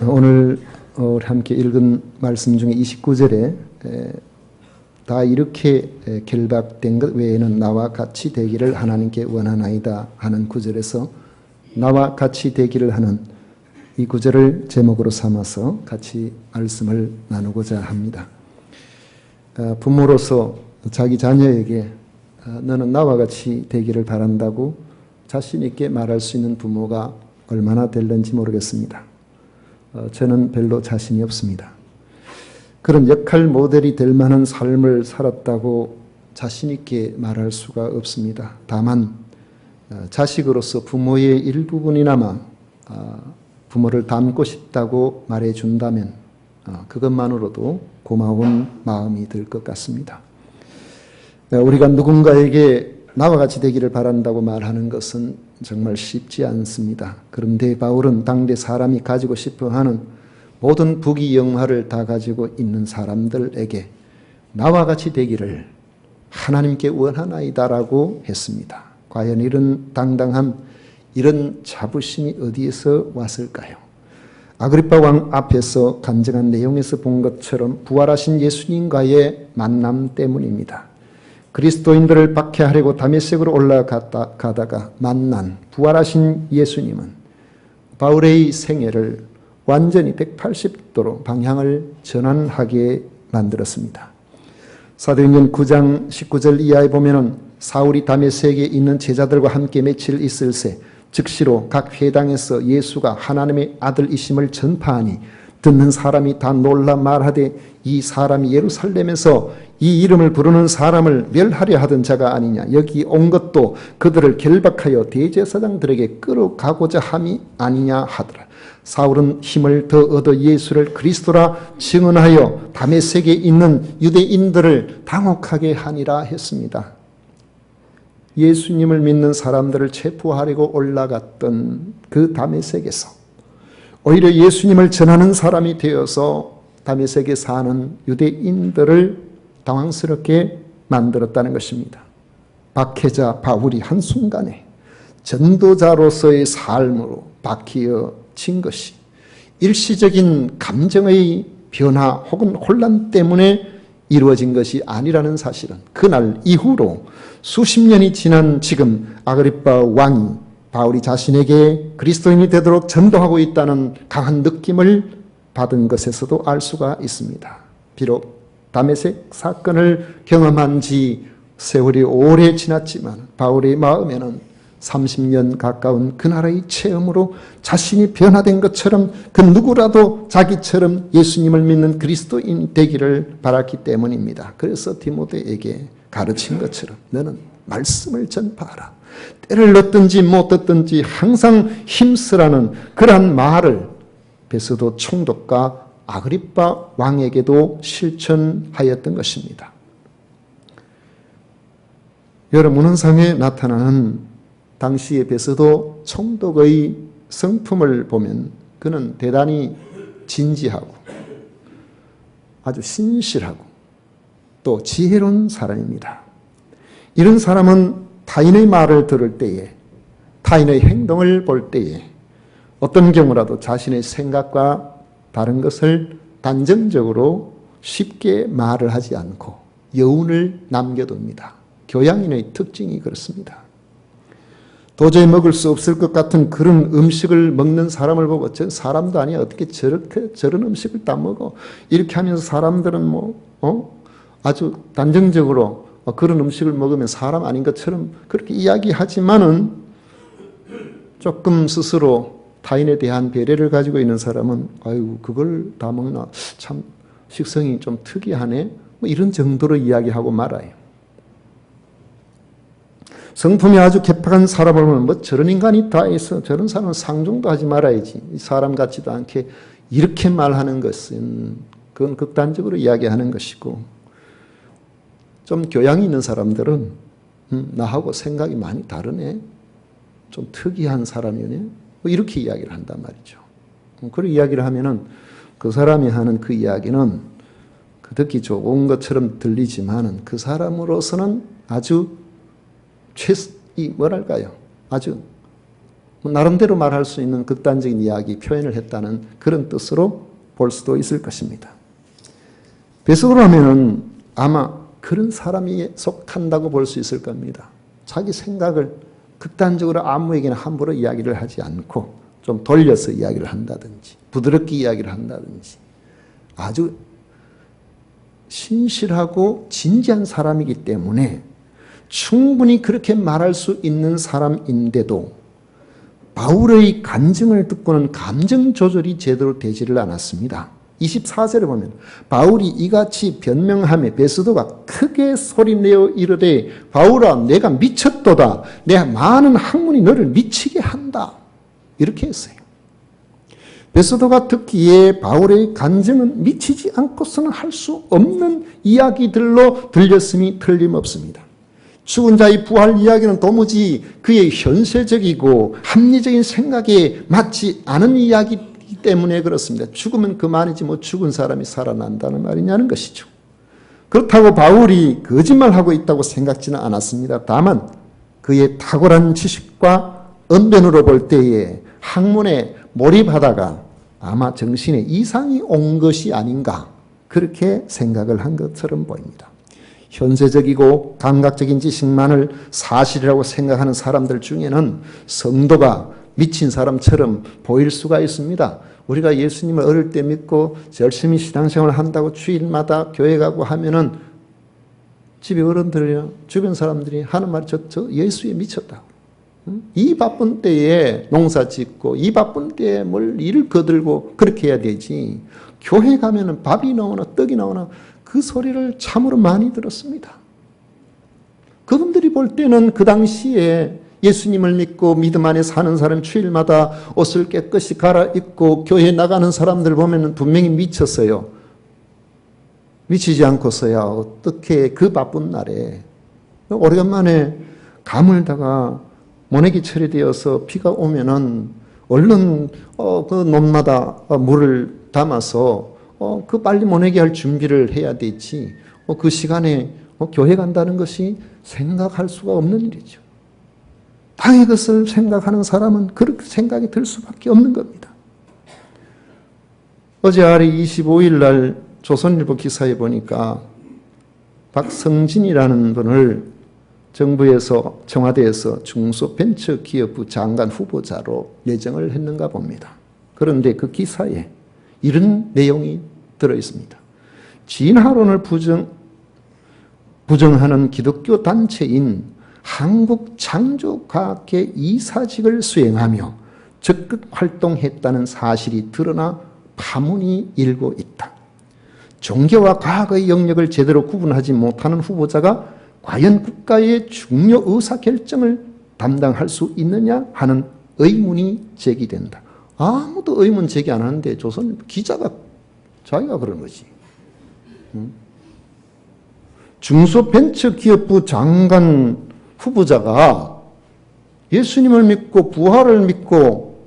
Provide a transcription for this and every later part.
오늘 우리 함께 읽은 말씀 중에 29절에 다 이렇게 결박된 것 외에는 나와 같이 되기를 하나님께 원하나이다 하는 구절에서 나와 같이 되기를 하는 이 구절을 제목으로 삼아서 같이 말씀을 나누고자 합니다. 부모로서 자기 자녀에게 너는 나와 같이 되기를 바란다고 자신 있게 말할 수 있는 부모가 얼마나 될는지 모르겠습니다. 저는 별로 자신이 없습니다. 그런 역할 모델이 될 만한 삶을 살았다고 자신 있게 말할 수가 없습니다. 다만 자식으로서 부모의 일부분이나마 부모를 닮고 싶다고 말해준다면 그것만으로도 고마운 마음이 들 것 같습니다. 우리가 누군가에게 나와 같이 되기를 바란다고 말하는 것은 정말 쉽지 않습니다. 그런데 바울은 당대 사람이 가지고 싶어하는 모든 부귀영화를 다 가지고 있는 사람들에게 나와 같이 되기를 하나님께 원하나이다라고 했습니다. 과연 이런 당당함, 이런 자부심이 어디에서 왔을까요? 아그리파 왕 앞에서 간증한 내용에서 본 것처럼 부활하신 예수님과의 만남 때문입니다. 그리스도인들을 박해하려고 다메섹으로 올라가다가 만난 부활하신 예수님은 바울의 생애를 완전히 180도로 방향을 전환하게 만들었습니다. 사도행전 9장 19절 이하에 보면은 사울이 다메섹에 있는 제자들과 함께 며칠 있을 새 즉시로 각 회당에서 예수가 하나님의 아들이심을 전파하니 듣는 사람이 다 놀라 말하되 이 사람이 예루살렘에서 이 이름을 부르는 사람을 멸하려 하던 자가 아니냐. 여기 온 것도 그들을 결박하여 대제사장들에게 끌어가고자 함이 아니냐 하더라. 사울은 힘을 더 얻어 예수를 그리스도라 증언하여 다메섹에 있는 유대인들을 당혹하게 하니라 했습니다. 예수님을 믿는 사람들을 체포하려고 올라갔던 그 다메섹에서 오히려 예수님을 전하는 사람이 되어서 다메섹에 사는 유대인들을 당황스럽게 만들었다는 것입니다. 박해자 바울이 한순간에 전도자로서의 삶으로 바뀌어진 것이 일시적인 감정의 변화 혹은 혼란 때문에 이루어진 것이 아니라는 사실은 그날 이후로 수십 년이 지난 지금 아그리파 왕이 바울이 자신에게 그리스도인이 되도록 전도하고 있다는 강한 느낌을 받은 것에서도 알 수가 있습니다. 비록 다메섹 사건을 경험한 지 세월이 오래 지났지만 바울의 마음에는 30년 가까운 그날의 체험으로 자신이 변화된 것처럼 그 누구라도 자기처럼 예수님을 믿는 그리스도인 되기를 바랐기 때문입니다. 그래서 디모데에게 가르친 것처럼 너는 말씀을 전파하라. 때를 얻든지 못 얻든지 항상 힘쓰라는 그러한 말을 베스도 총독과 아그리파 왕에게도 실천하였던 것입니다. 여러 문헌상에 나타나는 당시의 베스도 총독의 성품을 보면 그는 대단히 진지하고 아주 신실하고 또 지혜로운 사람입니다. 이런 사람은 타인의 말을 들을 때에 타인의 행동을 볼 때에 어떤 경우라도 자신의 생각과 다른 것을 단정적으로 쉽게 말을 하지 않고 여운을 남겨둡니다. 교양인의 특징이 그렇습니다. 도저히 먹을 수 없을 것 같은 그런 음식을 먹는 사람을 보고 저 사람도 아니야 어떻게 저런 음식을 다 먹어 이렇게 하면서 사람들은 아주 단정적으로 그런 음식을 먹으면 사람 아닌 것처럼 그렇게 이야기하지만은 조금 스스로 타인에 대한 배려를 가지고 있는 사람은 아유 그걸 다 먹나 참 식성이 좀 특이하네 이런 정도로 이야기하고 말아요. 성품이 아주 개팍한 사람을 보면 저런 인간이 다 있어 저런 사람은 상종도 하지 말아야지 사람 같지도 않게 이렇게 말하는 것은 그건 극단적으로 이야기하는 것이고 좀 교양이 있는 사람들은 나하고 생각이 많이 다르네 좀 특이한 사람이네 이렇게 이야기를 한단 말이죠. 그런 이야기를 하면은 그 사람이 하는 그 이야기는 듣기 좋은 것처럼 들리지만은 그 사람으로서는 아주 뭐랄까요? 아주 나름대로 말할 수 있는 극단적인 이야기 표현을 했다는 그런 뜻으로 볼 수도 있을 것입니다. 베스도라면은 아마 그런 사람이 속한다고 볼 수 있을 겁니다. 자기 생각을 극단적으로 아무에게나 함부로 이야기를 하지 않고 좀 돌려서 이야기를 한다든지 부드럽게 이야기를 한다든지 아주 신실하고 진지한 사람이기 때문에 충분히 그렇게 말할 수 있는 사람인데도 바울의 간증을 듣고는 감정 조절이 제대로 되지를 않았습니다. 24절에 보면 바울이 이같이 변명하며 베스도가 크게 소리내어 이르되 바울아 내가 미쳤도다. 내 많은 학문이 너를 미치게 한다. 이렇게 했어요. 베스도가 듣기에 바울의 간증은 미치지 않고서는 할 수 없는 이야기들로 들렸음이 틀림없습니다. 죽은 자의 부활 이야기는 도무지 그의 현세적이고 합리적인 생각에 맞지 않은 이야기이기 때문에 그렇습니다. 죽으면 그만이지 뭐 죽은 사람이 살아난다는 말이냐는 것이죠. 그렇다고 바울이 거짓말하고 있다고 생각지는 않았습니다. 다만 그의 탁월한 지식과 언변으로 볼 때에 학문에 몰입하다가 아마 정신에 이상이 온 것이 아닌가 그렇게 생각을 한 것처럼 보입니다. 현세적이고 감각적인 지식만을 사실이라고 생각하는 사람들 중에는 성도가 미친 사람처럼 보일 수가 있습니다. 우리가 예수님을 어릴 때 믿고 열심히 신앙생활을 한다고 주일마다 교회 가고 하면은 집에 어른들이나 주변 사람들이 하는 말이 저 예수에 미쳤다. 이 바쁜 때에 농사 짓고 이 바쁜 때에 뭘 일을 거들고 그렇게 해야 되지. 교회 가면은 밥이 나오나 떡이 나오나 그 소리를 참으로 많이 들었습니다. 그분들이 볼 때는 그 당시에 예수님을 믿고 믿음 안에 사는 사람 주일마다 옷을 깨끗이 갈아입고 교회에 나가는 사람들 보면 분명히 미쳤어요. 미치지 않고서야 어떻게 그 바쁜 날에 오래간만에 가물다가 모내기 처리되어서 비가 오면은 얼른 그 논마다 물을 담아서 그 빨리 모내기 할 준비를 해야 되지. 그 시간에 교회 간다는 것이 생각할 수가 없는 일이죠. 당의 것을 생각하는 사람은 그렇게 생각이 들 수밖에 없는 겁니다. 어제 아래 25일 날 조선일보 기사에 보니까 박성진이라는 분을 정부에서 청와대에서 중소벤처기업부 장관 후보자로 예정을 했는가 봅니다. 그런데 그 기사에 이런 내용이 들어있습니다. 진화론을 부정하는 기독교 단체인 한국창조과학회 이사직을 수행하며 적극 활동했다는 사실이 드러나 파문이 일고 있다. 종교와 과학의 영역을 제대로 구분하지 못하는 후보자가 과연 국가의 중요 의사결정을 담당할 수 있느냐 하는 의문이 제기된다. 아무도 의문 제기 안 하는데 조선 기자가 자기가 그런 거지. 중소벤처기업부 장관 후보자가 예수님을 믿고 부활을 믿고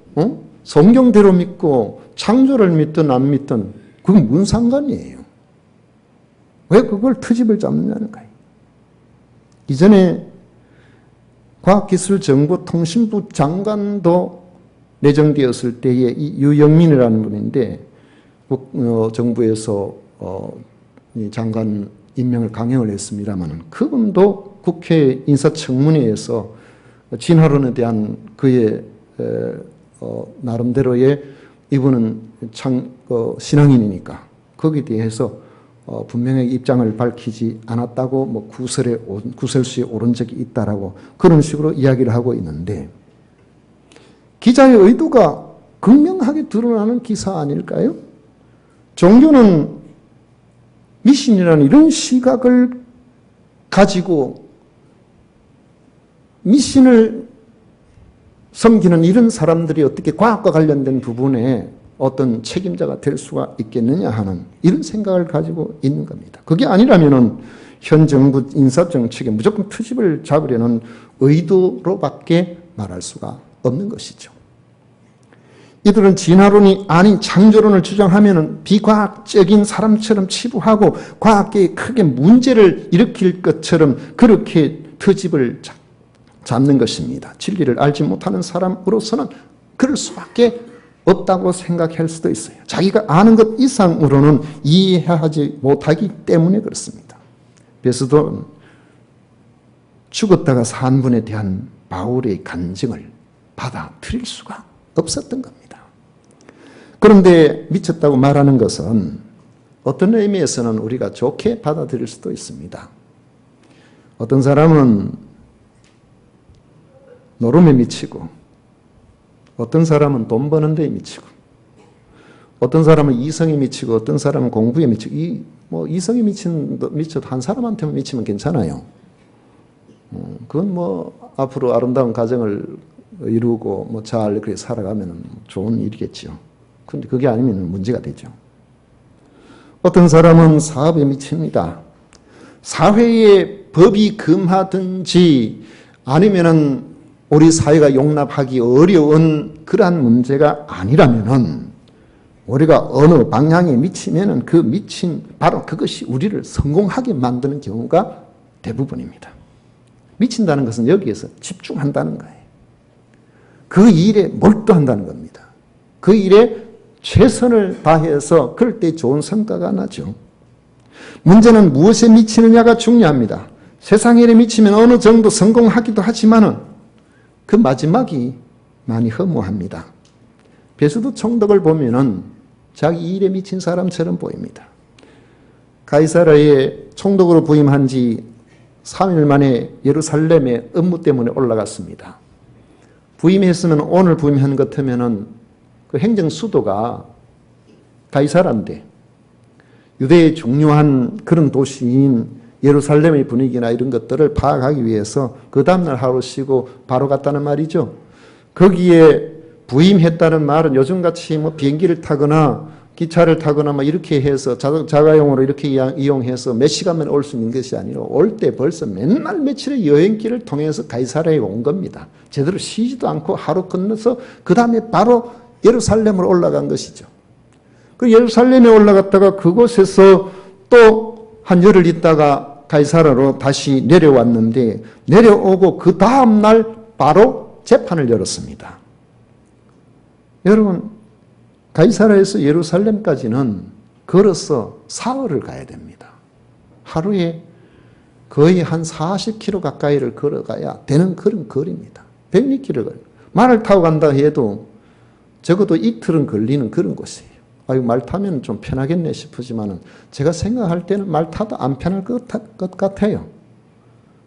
성경대로 믿고 창조를 믿든 안 믿든 그건 무슨 상관이에요. 왜 그걸 트집을 잡느냐는 거예요. 이전에 과학기술정보통신부 장관도 내정되었을 때에 이 유영민이라는 분인데 정부에서 장관 임명을 강행을 했습니다만 그분도 국회 인사청문회에서 진화론에 대한 그의 나름대로의 이분은 신앙인이니까 거기에 대해서 분명히 입장을 밝히지 않았다고 뭐 구설수에 오른 적이 있다라고 그런 식으로 이야기를 하고 있는데 기자의 의도가 극명하게 드러나는 기사 아닐까요? 종교는 미신이라는 이런 시각을 가지고 미신을 섬기는 이런 사람들이 어떻게 과학과 관련된 부분에 어떤 책임자가 될 수가 있겠느냐 하는 이런 생각을 가지고 있는 겁니다. 그게 아니라면은 현 정부 인사정책에 무조건 트집을 잡으려는 의도로밖에 말할 수가 없는 것이죠. 이들은 진화론이 아닌 창조론을 주장하면은 비과학적인 사람처럼 치부하고 과학계에 크게 문제를 일으킬 것처럼 그렇게 트집을 잡는 것입니다. 진리를 알지 못하는 사람으로서는 그럴 수밖에 없다고 생각할 수도 있어요. 자기가 아는 것 이상으로는 이해하지 못하기 때문에 그렇습니다. 베스도는 죽었다가 산 분에 대한 바울의 간증을 받아들일 수가 없었던 겁니다. 그런데 미쳤다고 말하는 것은 어떤 의미에서는 우리가 좋게 받아들일 수도 있습니다. 어떤 사람은 노름에 미치고, 어떤 사람은 돈 버는 데에 미치고, 어떤 사람은 이성에 미치고, 어떤 사람은 공부에 미치고, 이성에 미쳐도 한 사람한테만 미치면 괜찮아요. 그건 앞으로 아름다운 가정을 이루고 잘 그렇게 살아가면 좋은 일이겠죠. 근데 그게 아니면 문제가 되죠. 어떤 사람은 사업에 미칩니다. 사회의 법이 금하든지 아니면은 우리 사회가 용납하기 어려운 그러한 문제가 아니라면은 우리가 어느 방향에 미치면은 그 미친 바로 그것이 우리를 성공하게 만드는 경우가 대부분입니다. 미친다는 것은 여기에서 집중한다는 거예요. 그 일에 몰두한다는 겁니다. 그 일에 최선을 다해서 그럴 때 좋은 성과가 나죠. 문제는 무엇에 미치느냐가 중요합니다. 세상 일에 미치면 어느 정도 성공하기도 하지만은 그 마지막이 많이 허무합니다. 베스도 총독을 보면은 자기 일에 미친 사람처럼 보입니다. 가이사라에 총독으로 부임한 지 3일 만에 예루살렘에 업무 때문에 올라갔습니다. 부임했으면 오늘 부임한 것 같으면은 그 행정 수도가 가이사라인데 유대의 중요한 그런 도시인 예루살렘의 분위기나 이런 것들을 파악하기 위해서 그 다음날 하루 쉬고 바로 갔다는 말이죠. 거기에 부임했다는 말은 요즘같이 비행기를 타거나 기차를 타거나 이렇게 해서 자가용으로 이렇게 이용해서 몇 시간만 올 수 있는 것이 아니라 올 때 벌써 맨날 며칠의 여행길을 통해서 가이사라에 온 겁니다. 제대로 쉬지도 않고 하루 건너서 그 다음에 바로 예루살렘으로 올라간 것이죠. 그 예루살렘에 올라갔다가 그곳에서 또 한 열흘 있다가 가이사라로 다시 내려왔는데 내려오고 그 다음날 바로 재판을 열었습니다. 여러분, 가이사라에서 예루살렘까지는 걸어서 사흘을 가야 됩니다. 하루에 거의 한 40km 가까이를 걸어가야 되는 그런 거리입니다. 100km를 걸려요. 말을 타고 간다 해도 적어도 이틀은 걸리는 그런 곳이에요. 말 타면 좀 편하겠네 싶으지만은 제가 생각할 때는 말 타도 안 편할 것 같아요.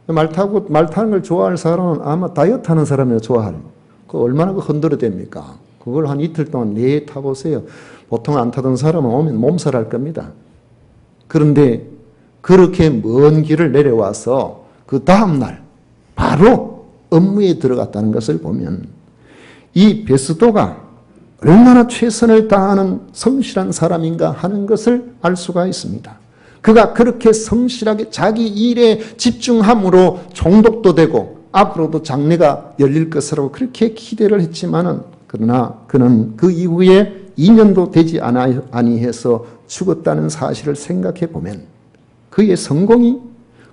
말 타는 걸 좋아할 사람은 아마 다이어트 하는 사람이 좋아하는 그 얼마나 흔들어 됩니까? 그걸 한 이틀 동안 내에 타보세요. 보통 안 타던 사람은 오면 몸살할 겁니다. 그런데 그렇게 먼 길을 내려와서 그 다음날 바로 업무에 들어갔다는 것을 보면 이 베스도가 얼마나 최선을 다하는 성실한 사람인가 하는 것을 알 수가 있습니다. 그가 그렇게 성실하게 자기 일에 집중함으로 총독도 되고 앞으로도 장례가 열릴 것이라고 그렇게 기대를 했지만은 그러나 그는 그 이후에 2년도 되지 아니해서 죽었다는 사실을 생각해 보면 그의 성공이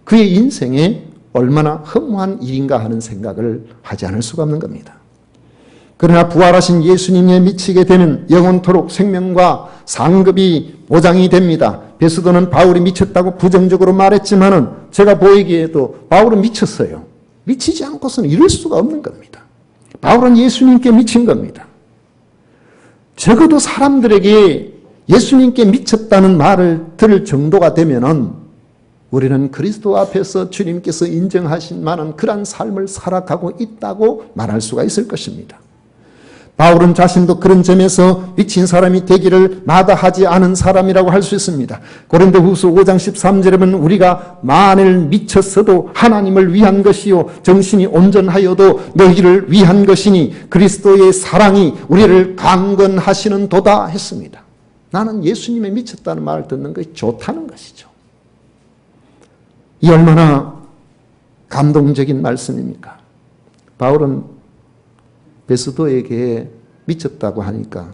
그의 인생에 얼마나 허무한 일인가 하는 생각을 하지 않을 수가 없는 겁니다. 그러나 부활하신 예수님에 미치게 되면 영원토록 생명과 상급이 보장이 됩니다. 베스도는 바울이 미쳤다고 부정적으로 말했지만은 제가 보이기에도 바울은 미쳤어요. 미치지 않고서는 이럴 수가 없는 겁니다. 바울은 예수님께 미친 겁니다. 적어도 사람들에게 예수님께 미쳤다는 말을 들을 정도가 되면은 우리는 그리스도 앞에서 주님께서 인정하신 만한 그러한 삶을 살아가고 있다고 말할 수가 있을 것입니다. 바울은 자신도 그런 점에서 미친 사람이 되기를 마다하지 않은 사람이라고 할 수 있습니다. 고린도후서 5장 13절에 보면 우리가 만일 미쳤어도 하나님을 위한 것이요 정신이 온전하여도 너희를 위한 것이니 그리스도의 사랑이 우리를 강건하시는 도다 했습니다. 나는 예수님에 미쳤다는 말을 듣는 것이 좋다는 것이죠. 이 얼마나 감동적인 말씀입니까? 바울은 베스도에게 미쳤다고 하니까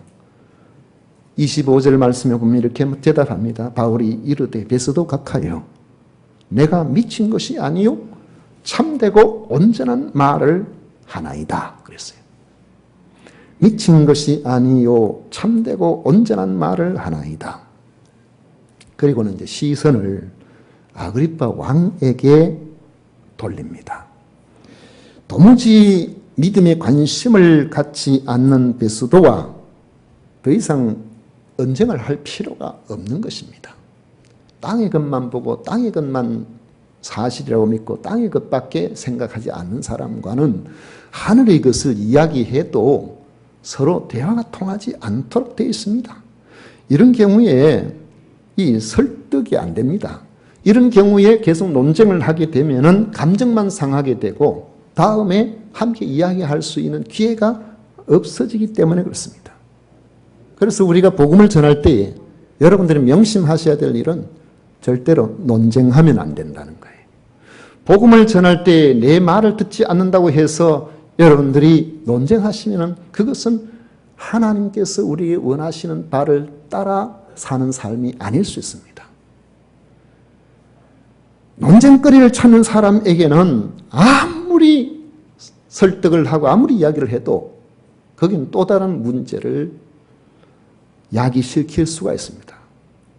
25절 말씀에 보면 이렇게 대답합니다. 바울이 이르되 베스도 각하여 내가 미친 것이 아니요 참되고 온전한 말을 하나이다 그랬어요. 미친 것이 아니요 참되고 온전한 말을 하나이다. 그리고는 이제 시선을 아그리파 왕에게 돌립니다. 도무지 믿음에 관심을 갖지 않는 베스도와 더 이상 언쟁을 할 필요가 없는 것입니다. 땅의 것만 보고 땅의 것만 사실이라고 믿고 땅의 것밖에 생각하지 않는 사람과는 하늘의 것을 이야기해도 서로 대화가 통하지 않도록 되어 있습니다. 이런 경우에 이 설득이 안 됩니다. 이런 경우에 계속 논쟁을 하게 되면은 감정만 상하게 되고 다음에 함께 이야기할 수 있는 기회가 없어지기 때문에 그렇습니다. 그래서 우리가 복음을 전할 때 여러분들이 명심하셔야 될 일은 절대로 논쟁하면 안 된다는 거예요. 복음을 전할 때 내 말을 듣지 않는다고 해서 여러분들이 논쟁하시면 그것은 하나님께서 우리에게 원하시는 바를 따라 사는 삶이 아닐 수 있습니다. 논쟁거리를 찾는 사람에게는 아무리 설득을 하고 아무리 이야기를 해도 거기는 또 다른 문제를 야기시킬 수가 있습니다.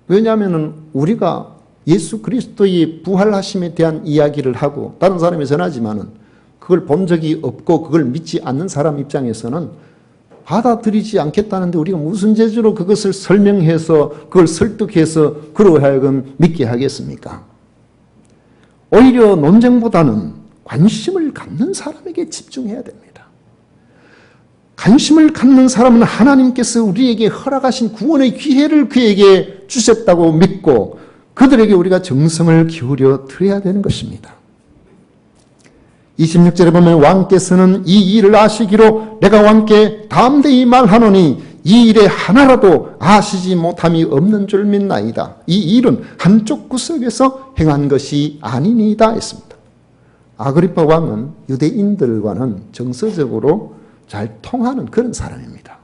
왜냐하면 우리가 예수 그리스도의 부활하심에 대한 이야기를 하고 다른 사람이 전하지만은 그걸 본 적이 없고 그걸 믿지 않는 사람 입장에서는 받아들이지 않겠다는데 우리가 무슨 재주로 그것을 설명해서 그걸 설득해서 그로 하여금 믿게 하겠습니까? 오히려 논쟁보다는 관심을 갖는 사람에게 집중해야 됩니다. 관심을 갖는 사람은 하나님께서 우리에게 허락하신 구원의 기회를 그에게 주셨다고 믿고 그들에게 우리가 정성을 기울여 드려야 되는 것입니다. 26절에 보면 왕께서는 이 일을 아시기로 내가 왕께 담대히 말하노니 이 일에 하나라도 아시지 못함이 없는 줄 믿나이다. 이 일은 한쪽 구석에서 행한 것이 아니니이다 했습니다. 아그리파 왕은 유대인들과는 정서적으로 잘 통하는 그런 사람입니다.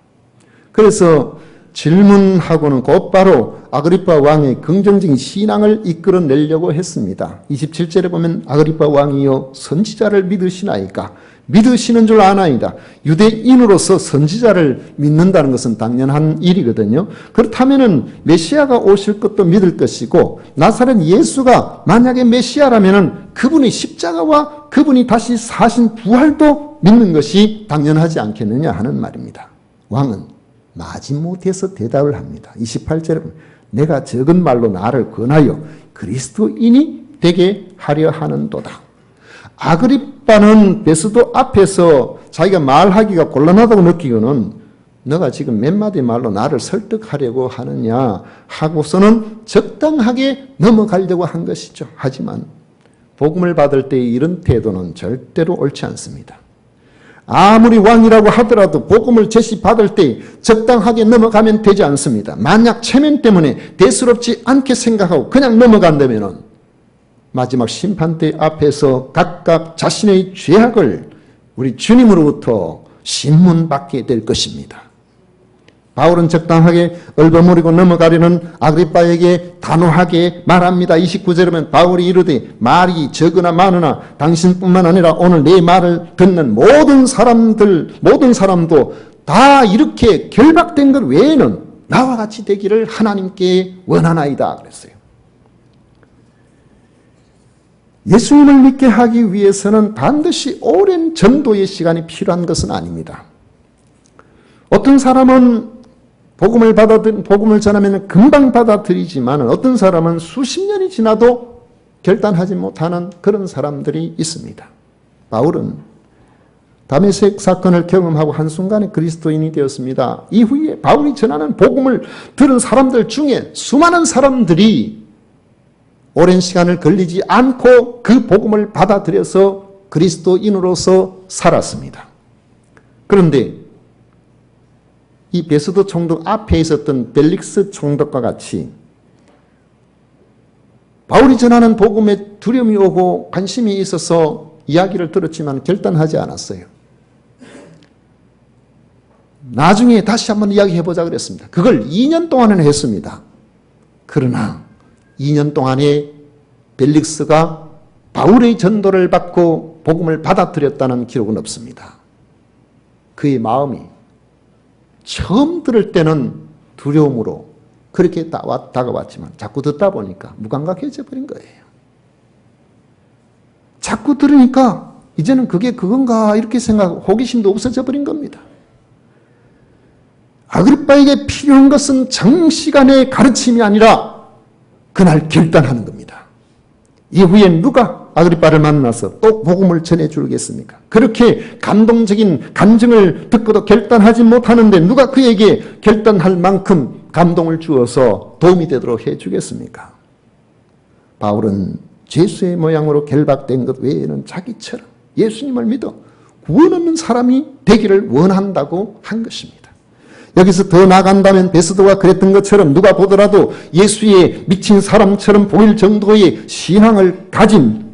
그래서 질문하고는 곧바로 아그리파 왕의 긍정적인 신앙을 이끌어내려고 했습니다. 27절에 보면 아그리파 왕이여 선지자를 믿으시나이까? 믿으시는 줄 아나이다. 유대인으로서 선지자를 믿는다는 것은 당연한 일이거든요. 그렇다면 메시아가 오실 것도 믿을 것이고 나사렛 예수가 만약에 메시아라면 그분의 십자가와 그분이 다시 사신 부활도 믿는 것이 당연하지 않겠느냐 하는 말입니다. 왕은 마지못해서 대답을 합니다. 28절에 보면 내가 적은 말로 나를 권하여 그리스도인이 되게 하려 하는도다. 아그리빠는 베스도 앞에서 자기가 말하기가 곤란하다고 느끼고는 너가 지금 몇 마디 말로 나를 설득하려고 하느냐 하고서는 적당하게 넘어가려고 한 것이죠. 하지만 복음을 받을 때 이런 태도는 절대로 옳지 않습니다. 아무리 왕이라고 하더라도 복음을 제시받을 때 적당하게 넘어가면 되지 않습니다. 만약 체면 때문에 대수롭지 않게 생각하고 그냥 넘어간다면 마지막 심판대 앞에서 각각 자신의 죄악을 우리 주님으로부터 신문받게 될 것입니다. 바울은 적당하게 얼버무리고 넘어가려는 아그리빠에게 단호하게 말합니다. 29절에 보면 바울이 이르되 말이 적으나 많으나 당신뿐만 아니라 오늘 내 말을 듣는 모든 사람도 다 이렇게 결박된 것 외에는 나와 같이 되기를 하나님께 원하나이다 그랬어요. 예수님을 믿게 하기 위해서는 반드시 오랜 전도의 시간이 필요한 것은 아닙니다. 어떤 사람은 복음을 전하면 금방 받아들이지만 어떤 사람은 수십 년이 지나도 결단하지 못하는 그런 사람들이 있습니다. 바울은 다메섹 사건을 경험하고 한순간에 그리스도인이 되었습니다. 이후에 바울이 전하는 복음을 들은 사람들 중에 수많은 사람들이 오랜 시간을 걸리지 않고 그 복음을 받아들여서 그리스도인으로서 살았습니다. 그런데 이 베스도 총독 앞에 있었던 벨릭스 총독과 같이 바울이 전하는 복음에 두려움이 오고 관심이 있어서 이야기를 들었지만 결단하지 않았어요. 나중에 다시 한번 이야기해보자 그랬습니다. 그걸 2년 동안은 했습니다. 그러나 2년 동안에 벨릭스가 바울의 전도를 받고 복음을 받아들였다는 기록은 없습니다. 그의 마음이 처음 들을 때는 두려움으로 그렇게 다가왔지만 자꾸 듣다 보니까 무감각해져 버린 거예요. 자꾸 들으니까 이제는 그게 그건가 이렇게 생각하고 호기심도 없어져 버린 겁니다. 아그리빠에게 필요한 것은 장시간의 가르침이 아니라 그날 결단하는 겁니다. 이후에 누가 아그리빠를 만나서 또 복음을 전해주겠습니까? 그렇게 감동적인 간증을 듣고도 결단하지 못하는데 누가 그에게 결단할 만큼 감동을 주어서 도움이 되도록 해주겠습니까? 바울은 죄수의 모양으로 결박된 것 외에는 자기처럼 예수님을 믿어 구원 없는 사람이 되기를 원한다고 한 것입니다. 여기서 더 나간다면 베스도가 그랬던 것처럼 누가 보더라도 예수에 미친 사람처럼 보일 정도의 신앙을 가진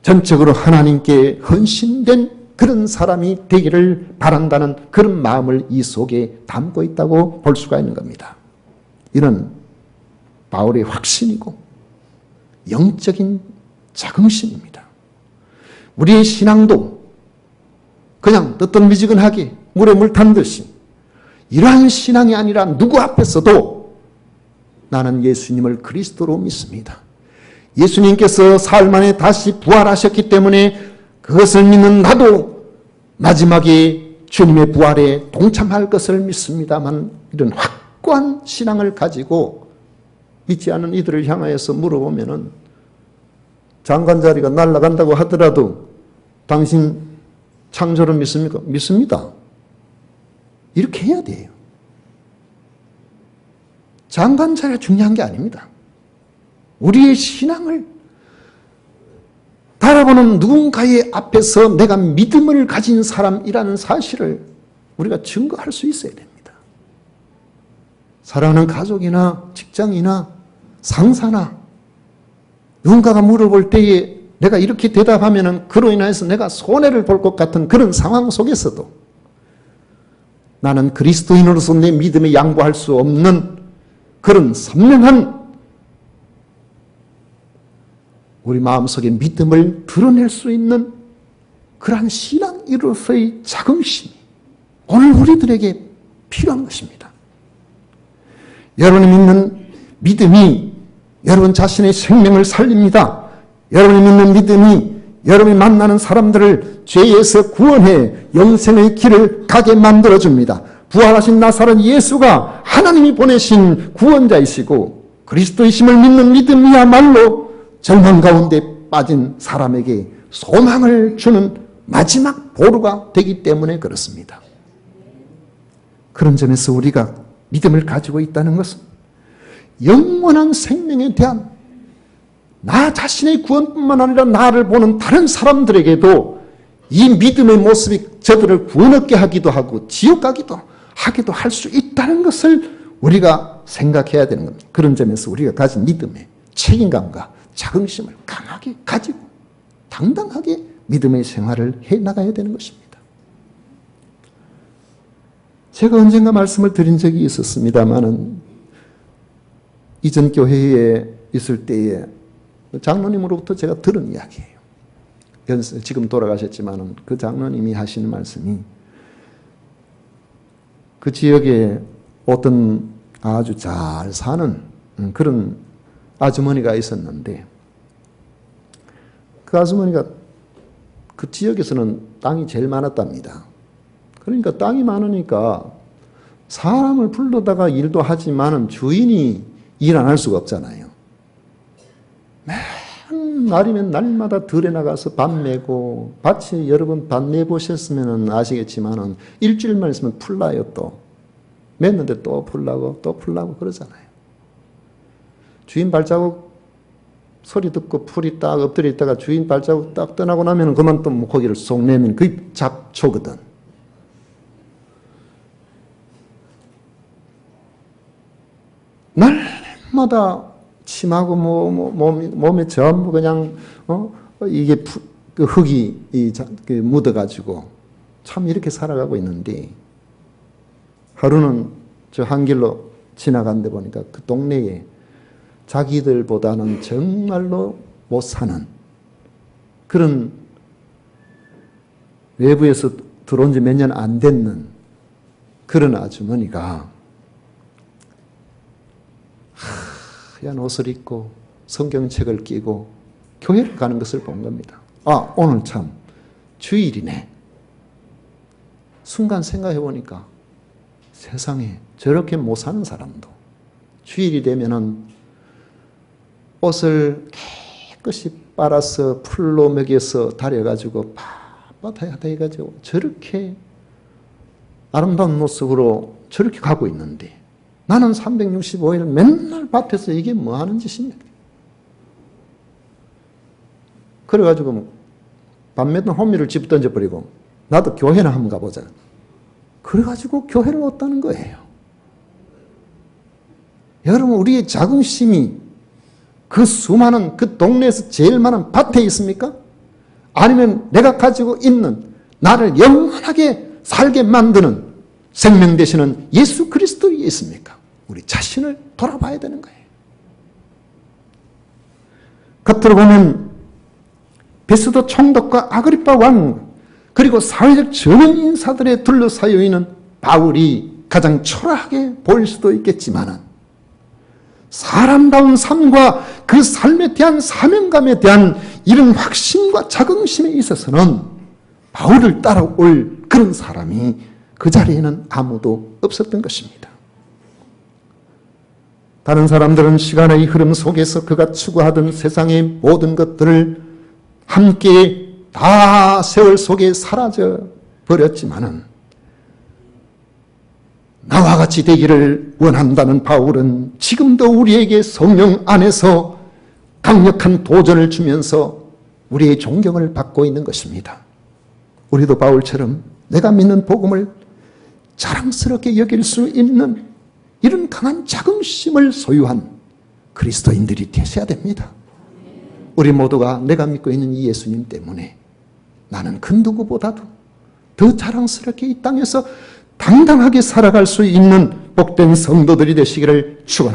전적으로 하나님께 헌신된 그런 사람이 되기를 바란다는 그런 마음을 이 속에 담고 있다고 볼 수가 있는 겁니다. 이는 바울의 확신이고 영적인 자긍심입니다. 우리의 신앙도 그냥 뜨뜻미지근하게 물에 물 탄 듯이 이러한 신앙이 아니라 누구 앞에서도 나는 예수님을 그리스도로 믿습니다. 예수님께서 사흘 만에 다시 부활하셨기 때문에 그것을 믿는 나도 마지막에 주님의 부활에 동참할 것을 믿습니다만 이런 확고한 신앙을 가지고 믿지 않는 이들을 향하여서 물어보면은 장관 자리가 날아간다고 하더라도 당신 창조를 믿습니까? 믿습니다. 이렇게 해야 돼요. 장관 자리가 중요한 게 아닙니다. 우리의 신앙을 바라보는 누군가의 앞에서 내가 믿음을 가진 사람이라는 사실을 우리가 증거할 수 있어야 됩니다. 사랑하는 가족이나 직장이나 상사나 누군가가 물어볼 때에 내가 이렇게 대답하면 그로 인해서 내가 손해를 볼 것 같은 그런 상황 속에서도 나는 그리스도인으로서 내 믿음에 양보할 수 없는 그런 선명한 우리 마음속에 믿음을 드러낼 수 있는 그러한 신앙인으로서의 자긍심이 오늘 우리들에게 필요한 것입니다. 여러분이 믿는 믿음이 여러분 자신의 생명을 살립니다. 여러분이 믿는 믿음이 여러분이 만나는 사람들을 죄에서 구원해 영생의 길을 가게 만들어줍니다. 부활하신 나사렛 예수가 하나님이 보내신 구원자이시고 그리스도이심을 믿는 믿음이야말로 절망 가운데 빠진 사람에게 소망을 주는 마지막 보루가 되기 때문에 그렇습니다. 그런 점에서 우리가 믿음을 가지고 있다는 것은 영원한 생명에 대한 나 자신의 구원뿐만 아니라 나를 보는 다른 사람들에게도 이 믿음의 모습이 저들을 구원 얻게 하기도 하고 지옥 가기도 하기도 할 수 있다는 것을 우리가 생각해야 되는 겁니다. 그런 점에서 우리가 가진 믿음의 책임감과 자긍심을 강하게 가지고 당당하게 믿음의 생활을 해나가야 되는 것입니다. 제가 언젠가 말씀을 드린 적이 있었습니다마는 이전 교회에 있을 때에 장로님으로부터 제가 들은 이야기예요. 지금 돌아가셨지만 그 장로님이 하시는 말씀이 그 지역에 어떤 아주 잘 사는 그런 아주머니가 있었는데 그 아주머니가 그 지역에서는 땅이 제일 많았답니다. 그러니까 땅이 많으니까 사람을 불러다가 일도 하지만은 주인이 일 안 할 수가 없잖아요. 맨 날이면 날마다 들에 나가서 밥 메고 밭에 여러 번 밥 메보셨으면 아시겠지만은 일주일만 있으면 풀나요 또. 맸는데 또 풀라고 그러잖아요. 주인 발자국 소리 듣고 풀이 딱 엎드려 있다가 주인 발자국 딱 떠나고 나면 그만 또 고기를 쏙 내면 그게 잡초거든. 날마다 침하고 몸에 전부 그냥 이게 그 흙이 묻어가지고 참 이렇게 살아가고 있는데 하루는 저 한 길로 지나간데 보니까 그 동네에 자기들보다는 정말로 못 사는 그런 외부에서 들어온 지 몇 년 안 됐는 그런 아주머니가 하얀 옷을 입고 성경책을 끼고 교회를 가는 것을 본 겁니다. 아, 오늘 참 주일이네. 순간 생각해 보니까 세상에 저렇게 못 사는 사람도 주일이 되면은 옷을 깨끗이 빨아서 풀로 먹여서 다려가지고 빳빳하게 해가지고 저렇게 아름다운 모습으로 저렇게 가고 있는데 나는 365일 맨날 밭에서 이게 뭐 하는 짓입니까? 그래가지고 밤매던 호미를 집 던져버리고 나도 교회나 한번 가보자. 그래가지고 교회를 왔다는 거예요. 여러분, 우리의 자긍심이 그 수많은 그 동네에서 제일 많은 밭에 있습니까? 아니면 내가 가지고 있는 나를 영원하게 살게 만드는 생명 되시는 예수 그리스도에 있습니까? 우리 자신을 돌아봐야 되는 거예요. 겉으로 보면 베스도 총독과 아그리파 왕 그리고 사회적 전원 인사들에 둘러싸여 있는 바울이 가장 초라하게 보일 수도 있겠지만 사람다운 삶과 그 삶에 대한 사명감에 대한 이런 확신과 자긍심에 있어서는 바울을 따라올 그런 사람이 그 자리에는 아무도 없었던 것입니다. 다른 사람들은 시간의 흐름 속에서 그가 추구하던 세상의 모든 것들을 함께 다 세월 속에 사라져 버렸지만은 나와 같이 되기를 원한다는 바울은 지금도 우리에게 성령 안에서 강력한 도전을 주면서 우리의 존경을 받고 있는 것입니다. 우리도 바울처럼 내가 믿는 복음을 자랑스럽게 여길 수 있는 이런 강한 자긍심을 소유한 그리스도인들이 되셔야 됩니다. 우리 모두가 내가 믿고 있는 이 예수님 때문에 나는 그 누구보다도 더 자랑스럽게 이 땅에서 당당하게 살아갈 수 있는 복된 성도들이 되시기를 축원합니다.